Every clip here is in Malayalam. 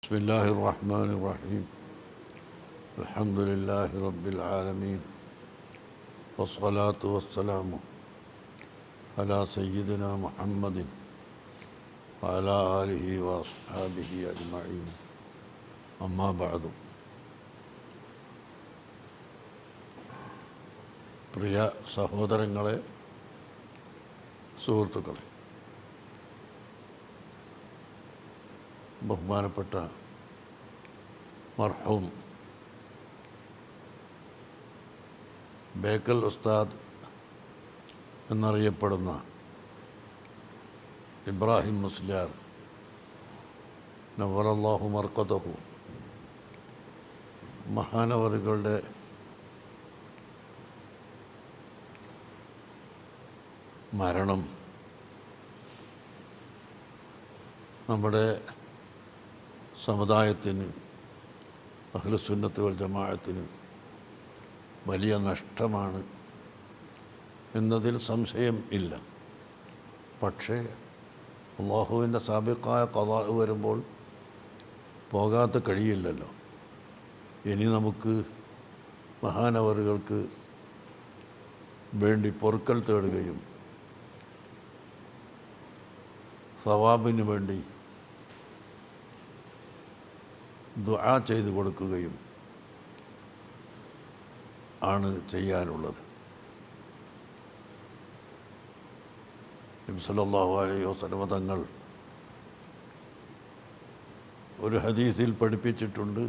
بسم الله الرحمن الرحيم الحمد لله رب العالمين والصلاة والسلام على سيدنا محمد وعلى آله وأصحابه أجمعين أما بعد പ്രിയ സഹോദരങ്ങളെ, സുഹൃത്തുക്കളെ, ബഹുമാനപ്പെട്ട മർഹൂം ബേക്കൽ ഉസ്താദ് എന്നറിയപ്പെടുന്ന ഇബ്രാഹിം മുസ്ലിയാർ നവ്വറല്ലാഹു മർക്കദഹു മഹാനവറുകളുടെ മരണം നമ്മുടെ സമുദായത്തിന്, അഹ്ലുസുന്നത്ത് വൽ ജമാഅത്തിന് വലിയ നഷ്ടമാണ് എന്നതിൽ സംശയം ഇല്ല. പക്ഷേ അല്ലാഹുവിൻ്റെ സാബിഖായ ഖദാ വരുമ്പോൾ പോകാതെ കഴിയില്ലല്ലോ. ഇനി നമുക്ക് മഹാനവറുകൾക്ക് വേണ്ടി പൊറുക്കൽ തേടുകയും സവാബിന് വേണ്ടി ദുആ ചെയ്തു കൊടുക്കുകയും ആണ് ചെയ്യാനുള്ളത്. നബി സല്ലല്ലാഹു അലൈഹി വസല്ലം തങ്ങൾ ഒരു ഹദീസിൽ പഠിപ്പിച്ചിട്ടുണ്ട്,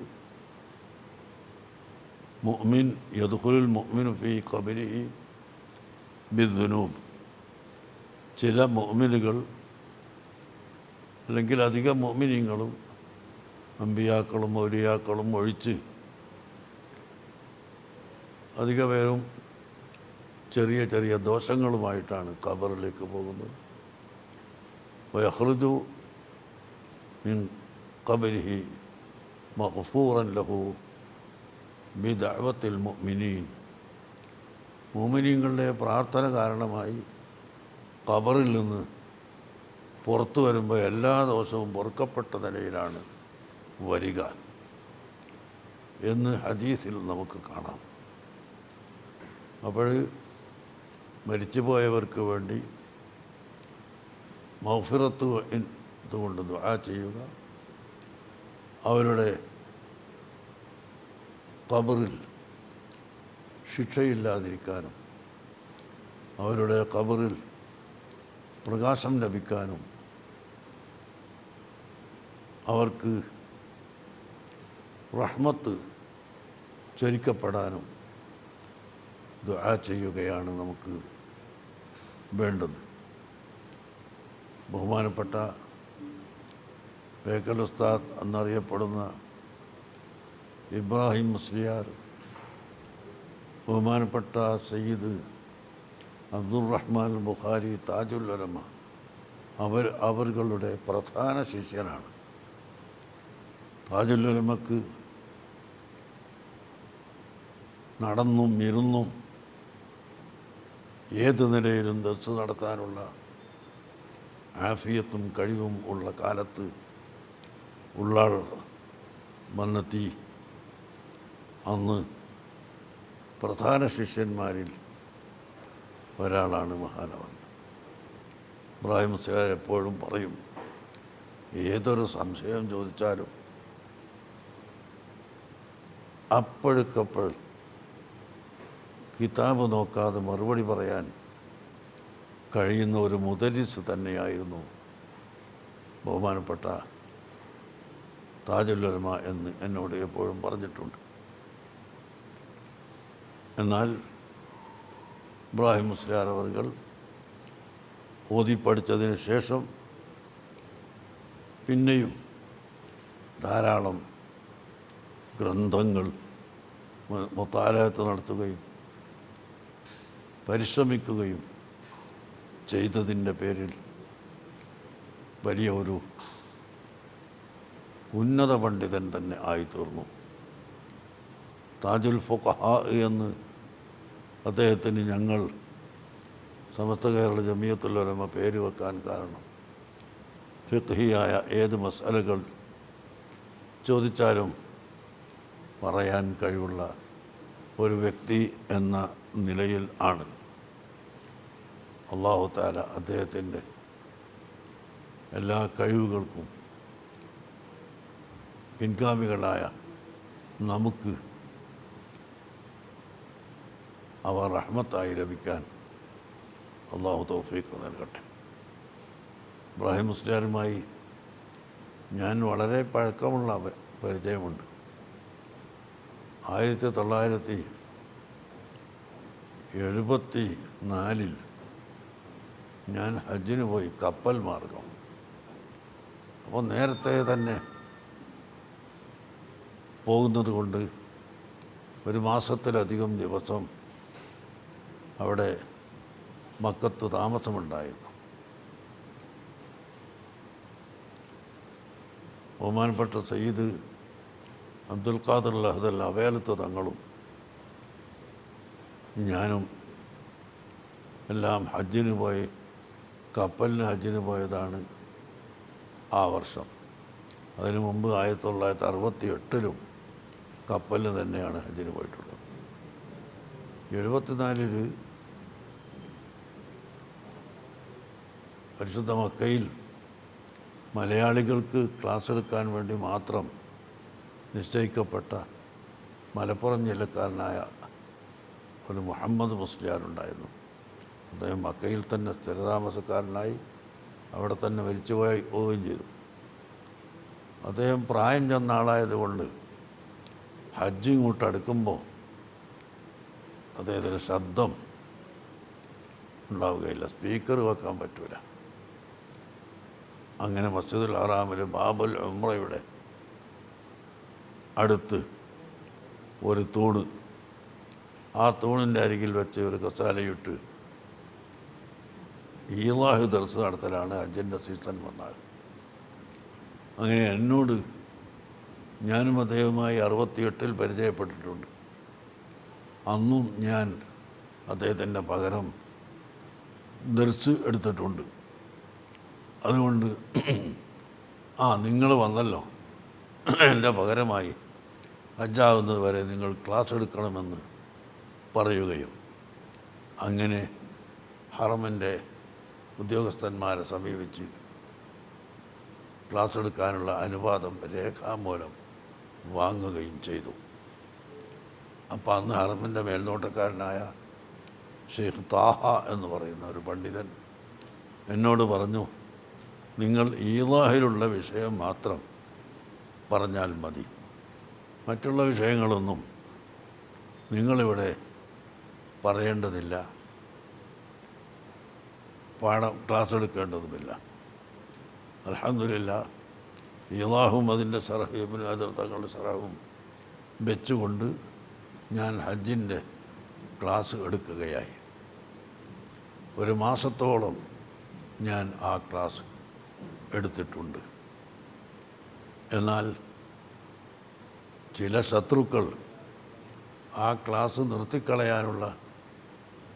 മുഅ്മിൻ യദ്ഖുലുൽ മുഅ്മിനു ഫീ ഖബരിഹി ബിദ്ദുനൂബ്. ചില മുഅ്മിനുകൾ അല്ലെങ്കിൽ അധികം മുഅ്മിനീങ്ങളും അമ്പിയാക്കളും ഔലിയാക്കളും ഒഴിച്ച് അധിക പേരും ചെറിയ ചെറിയ ദോഷങ്ങളുമായിട്ടാണ് ഖബറിലേക്ക് പോകുന്നത്. വയഖ്റുജു മിൻ ഖബരിഹി മഗ്ഫൂറൻ ലഹു ബിദഅവത്തിൽ മുഅ്മിനീൻ. മുഅ്മിനീങ്ങളുടെ പ്രാർത്ഥന കാരണമായി ഖബറിൽ നിന്ന് പുറത്തു വരുമ്പോൾ എല്ലാ ദിവസവും പൊറുക്കപ്പെട്ട നിലയിലാണ് വരിക എന്ന് ഹദീസിൽ നമുക്ക് കാണാം. അപ്പോൾ മരിച്ചുപോയവർക്ക് വേണ്ടി മഗ്ഫിറത്ത് കൊണ്ട് ദുആ ചെയ്യുക, അവരുടെ ഖബറിൽ ശിക്ഷയില്ലാതിരിക്കാനും അവരുടെ ഖബറിൽ പ്രകാശം ലഭിക്കാനും അവർക്ക് റഹ്മത്ത് ചൊരിക്കപ്പെടാനും ദുആ ചെയ്യുകയാണ് നമുക്ക് വേണ്ടത്. ബഹുമാനപ്പെട്ട ബേക്കൽ ഉസ്താദ് എന്നറിയപ്പെടുന്ന ഇബ്രാഹിം മുസ്ലിയാർ, ബഹുമാനപ്പെട്ട സയ്യിദ് അബ്ദുറഹ്മാൻ ബുഖാരി താജുൽ ഉലമ അവരുടെ പ്രധാന ശിഷ്യനാണ്. താജുൽ ഉലമക്ക് നടന്നും ഇരുന്നും ഏത് നിലയിലും ദർസ് നടത്താനുള്ള ആഫിയത്തും കഴിവും ഉള്ള കാലത്ത് ഉള്ളാൾ വന്നെത്തി. അന്ന് പ്രധാന ശിഷ്യന്മാരിൽ ഒരാളാണ് മഹാനവൻ ഇബ്രാഹിം മുസ്ലിയാർ. എപ്പോഴും പറയും, ഏതൊരു സംശയം ചോദിച്ചാലും അപ്പോഴേക്കപ്പോൾ കിതാബ് നോക്കാതെ മറുപടി പറയാൻ കഴിയുന്ന ഒരു മുദരിസ് തന്നെയായിരുന്നു ബഹുമാനപ്പെട്ട താജുൽ ഉലമ എന്ന് എന്നോട് എപ്പോഴും പറഞ്ഞിട്ടുണ്ട്. എന്നാൽ ഇബ്രാഹിം മുസ്ലിയാർ അവർ ഓതിപ്പഠിച്ചതിന് ശേഷം പിന്നെയും ധാരാളം ഗ്രന്ഥങ്ങൾ മുത്താലഅത്ത് നടത്തുകയും പരിശ്രമിക്കുകയും ചെയ്തതിൻ്റെ പേരിൽ വലിയ ഒരു ഉന്നത പണ്ഡിതൻ തന്നെ ആയിത്തീർന്നു. താജുൽ ഫുഖഹാ എന്ന് അദ്ദേഹത്തിന് ഞങ്ങൾ സമസ്ത കേരള ജമിയത്തുൽ ഉലമ പേര് വെക്കാൻ കാരണം ഫിഖ്ഹിയായ ഏത് മസലകൾ ചോദിച്ചാലും പറയാൻ കഴിവുള്ള ഒരു വ്യക്തി എന്ന നിലയിൽ ആണ് അല്ലാഹു തആല അദ്ദേഹത്തിൻ്റെ എല്ലാ കഴിവുകൾക്കും പിൻഗാമികളായ നമുക്ക് അവ റഹ്മത്തായി ലഭിക്കാൻ അല്ലാഹു തൗഫീഖ് നൽകട്ടെ. ഇബ്രാഹിം മുസ്ലിയാരുമായി ഞാൻ വളരെ പഴക്കമുള്ള പരിചയമുണ്ട്. 1974 ഞാൻ ഹജ്ജിന് പോയി, കപ്പൽ മാർഗം. അപ്പോൾ നേരത്തെ തന്നെ പോകുന്നത് കൊണ്ട് ഒരു മാസത്തിലധികം ദിവസം അവിടെ മക്കത്ത് താമസമുണ്ടായിരുന്നു. ബഹുമാനപ്പെട്ട സയ്യിദ് അബ്ദുൽ ഖാദിർ ലഹദൽ അവേലത്ത് തങ്ങളും ഞാനും എല്ലാം ഹജ്ജിന് പോയി, കപ്പലിന് ഹജ്ജിന് പോയതാണ് ആ വർഷം. അതിനു മുമ്പ് 1968 കപ്പലിന് തന്നെയാണ് ഹജ്ജിന് പോയിട്ടുള്ളത്. 74 പരിശുദ്ധ മക്കയിൽ മലയാളികൾക്ക് ക്ലാസ് എടുക്കാൻ വേണ്ടി മാത്രം നിശ്ചയിക്കപ്പെട്ട മലപ്പുറം ജില്ലക്കാരനായ ഒരു മുഹമ്മദ് മുസ്ലിയാരുണ്ടായിരുന്നു. അദ്ദേഹം മക്കയിൽ തന്നെ സ്ഥിരതാമസക്കാരനായി അവിടെ തന്നെ മരിച്ചു പോവുകയും ചെയ്തു. അദ്ദേഹം പ്രായം ചെന്ന ആളായതുകൊണ്ട് ഹജ്ജ് ഇങ്ങോട്ട് അടുക്കുമ്പോൾ അദ്ദേഹത്തിന് ശബ്ദം ഉണ്ടാവുകയില്ല, സ്പീക്കർ വെക്കാൻ പറ്റില്ല. അങ്ങനെ മസ്ജിദുൽ ഹറാമിൽ ബാബുൽ ഉംറയുടെ അടുത്ത് ഒരു തൂണ്, ആ തൂണിൻ്റെ അരികിൽ വെച്ച് ഒരു കസാലയിട്ട് ഈളാഹ് ദർസ് നടത്തലാണ് ഹജ്ജിൻ്റെ സീസൺ വന്നാൽ. അങ്ങനെ എന്നോട്, ഞാനും അദ്ദേഹവുമായി 68 പരിചയപ്പെട്ടിട്ടുണ്ട്. അന്നും ഞാൻ അദ്ദേഹത്തിൻ്റെ പകരം ദർസ് എടുത്തിട്ടുണ്ട്. അതുകൊണ്ട് നിങ്ങൾ വന്നല്ലോ, എൻ്റെ പകരമായി ഹജ്ജാവുന്നത് വരെ നിങ്ങൾ ക്ലാസ് എടുക്കണമെന്ന് പറയുകയും അങ്ങനെ ഹറമിൻ്റെ ഉദ്യോഗസ്ഥന്മാരെ സമീപിച്ച് ക്ലാസ് എടുക്കാനുള്ള അനുവാദം രേഖാമൂലം വാങ്ങുകയും ചെയ്തു. അപ്പോൾ അന്ന് ഹറമിൻ്റെ മേൽനോട്ടക്കാരനായ ഷെയ്ഖ് താഹ എന്ന് പറയുന്ന ഒരു പണ്ഡിതൻ എന്നോട് പറഞ്ഞു, നിങ്ങൾ ഈളാഹിലുള്ള വിഷയം മാത്രം പറഞ്ഞാൽ മതി, മറ്റുള്ള വിഷയങ്ങളൊന്നും നിങ്ങളിവിടെ പറയേണ്ടതില്ല, ക്ലാസ് എടുക്കേണ്ടതുമില്ല. അൽഹംദുലില്ലാ, ഈളാഹും അതിൻ്റെ ശറഹ് ഇബ്നു ഹജർ തങ്ങളുടെ ശറഹും വെച്ചുകൊണ്ട് ഞാൻ ഹജ്ജിൻ്റെ ക്ലാസ് എടുക്കുകയായി. ഒരു മാസത്തോളം ഞാൻ ആ ക്ലാസ് എടുത്തിട്ടുണ്ട്. എന്നാൽ ചില ശത്രുക്കൾ ആ ക്ലാസ് നിർത്തിക്കളയാനുള്ള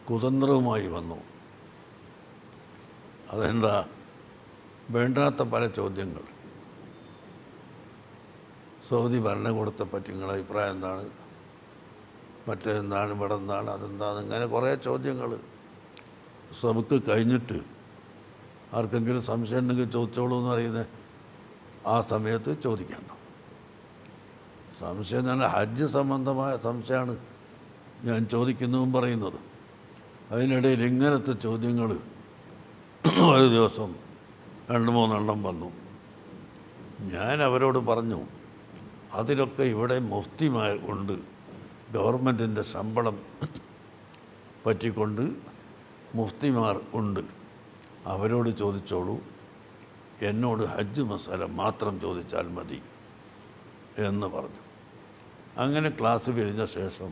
കുതന്ത്രവുമായി വന്നു. അതെന്താ, വേണ്ടാത്ത പല ചോദ്യങ്ങൾ. സൗദി ഭരണകൂടത്തെപ്പറ്റി നിങ്ങളുടെ അഭിപ്രായം എന്താണ്, മറ്റെന്താണ്, ഇവിടെ എന്താണ്, അതെന്താണ്, ഇങ്ങനെ കുറേ ചോദ്യങ്ങൾ. സബക്ക് കഴിഞ്ഞിട്ട് ആർക്കെങ്കിലും സംശയം ഉണ്ടെങ്കിൽ ചോദിച്ചോളൂ എന്ന് പറയുന്നത് ആ സമയത്ത് ചോദിക്കണം. സംശയം എന്ന് പറഞ്ഞാൽ ഹജ്ജ് സംബന്ധമായ സംശയമാണ് ഞാൻ ചോദിക്കുന്നതും പറയുന്നത്. അതിനിടയിൽ ഇങ്ങനത്തെ ചോദ്യങ്ങൾ ഒരു ദിവസം 2-3 എണ്ണം വന്നു. ഞാൻ അവരോട് പറഞ്ഞു, അതിലൊക്കെ ഇവിടെ മുഫ്തിമാർ ഉണ്ട്, ഗവൺമെൻറ്റിൻ്റെ ശമ്പളം പറ്റിക്കൊണ്ട് മുഫ്തിമാർ ഉണ്ട്, അവരോട് ചോദിച്ചോളൂ, എന്നോട് ഹജ്ജ് മസാല മാത്രം ചോദിച്ചാൽ മതി എന്ന് പറഞ്ഞു. അങ്ങനെ ക്ലാസ് പിരിഞ്ഞ ശേഷം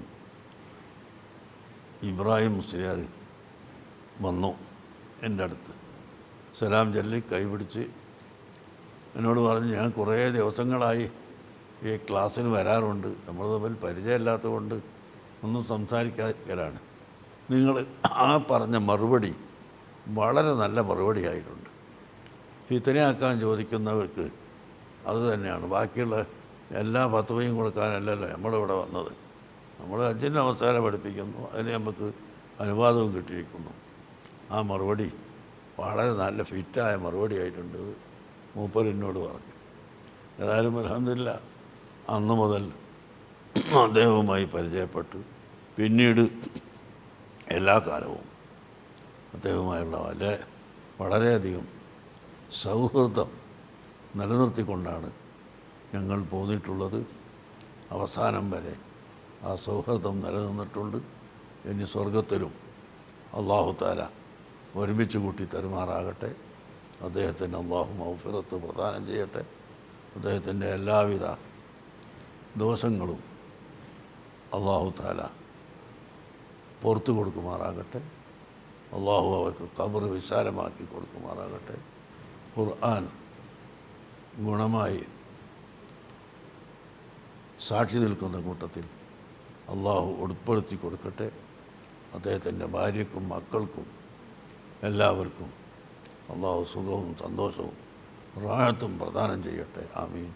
ഇബ്രാഹിം മുസ്ലിയാർ വന്നു എൻ്റെ അടുത്ത്. സലാം ചൊല്ലി കൈപിടിച്ച് എന്നോട് പറഞ്ഞു, ഞാൻ കുറേ ദിവസങ്ങളായി ഈ ക്ലാസ്സിന് വരാറുണ്ട്, നമ്മൾ തമ്മിൽ പരിചയമില്ലാത്തതുകൊണ്ട് ഒന്നും സംസാരിക്കാതിരിക്കലാണ്. നിങ്ങൾ ആ പറഞ്ഞ മറുപടി വളരെ നല്ല മറുപടി ആയിട്ടുണ്ട്. ഫിത്നയാക്കാൻ ചോദിക്കുന്നവർക്ക് അത് തന്നെയാണ്, ബാക്കിയുള്ള എല്ലാ ഫത്വയും കൊടുക്കാനല്ലല്ലോ നമ്മളിവിടെ വന്നത്. നമ്മൾ ഹജ്ജിൻ്റെ അവസാനം പഠിപ്പിക്കുന്നു, അതിന് നമുക്ക് അനുവാദവും കിട്ടിയിരിക്കുന്നു. ആ മറുപടി വളരെ നല്ല ഫിറ്റായ മറുപടി ആയിട്ടുണ്ട്. മൂപ്പരെന്നോട് പറഞ്ഞു. ഏതായാലും അൽഹംദുലില്ലാ അന്ന് മുതൽ അദ്ദേഹവുമായി പരിചയപ്പെട്ടു. പിന്നീട് എല്ലാ കാലവും അദ്ദേഹവുമായുള്ള വളരെയധികം സൗഹൃദം നിലനിർത്തിക്കൊണ്ടാണ് ഞങ്ങൾ പോന്നിട്ടുള്ളത്. അവസാനം വരെ ആ സൗഹൃദം നിലനിന്നിട്ടുണ്ട്. ഇനി സ്വർഗത്തിലും അല്ലാഹു തആല ഒരുമിച്ച് കൂട്ടി തരുമാറാകട്ടെ. അദ്ദേഹത്തിന് അല്ലാഹു മഗ്ഫിറത്ത് പ്രദാനം ചെയ്യട്ടെ. അദ്ദേഹത്തിൻ്റെ എല്ലാവിധ ദോഷങ്ങളും അല്ലാഹു തആല പുറത്തു കൊടുക്കുമാറാകട്ടെ. അല്ലാഹു അവർക്ക് ഖബർ വിശാലമാക്കി കൊടുക്കുമാറാകട്ടെ. ഖുർആൻ ഗുണമായി സാക്ഷി നിൽക്കുന്ന കൂട്ടത്തിൽ അല്ലാഹു ഉൾപ്പെടുത്തി കൊടുക്കട്ടെ. അദ്ദേഹത്തിൻ്റെ ഭാര്യയ്ക്കും മക്കൾക്കും എല്ലാവർക്കും അല്ലാഹു സുഖവും സന്തോഷവും റാഹത്തും പ്രദാനം ചെയ്യട്ടെ. ആമീൻ.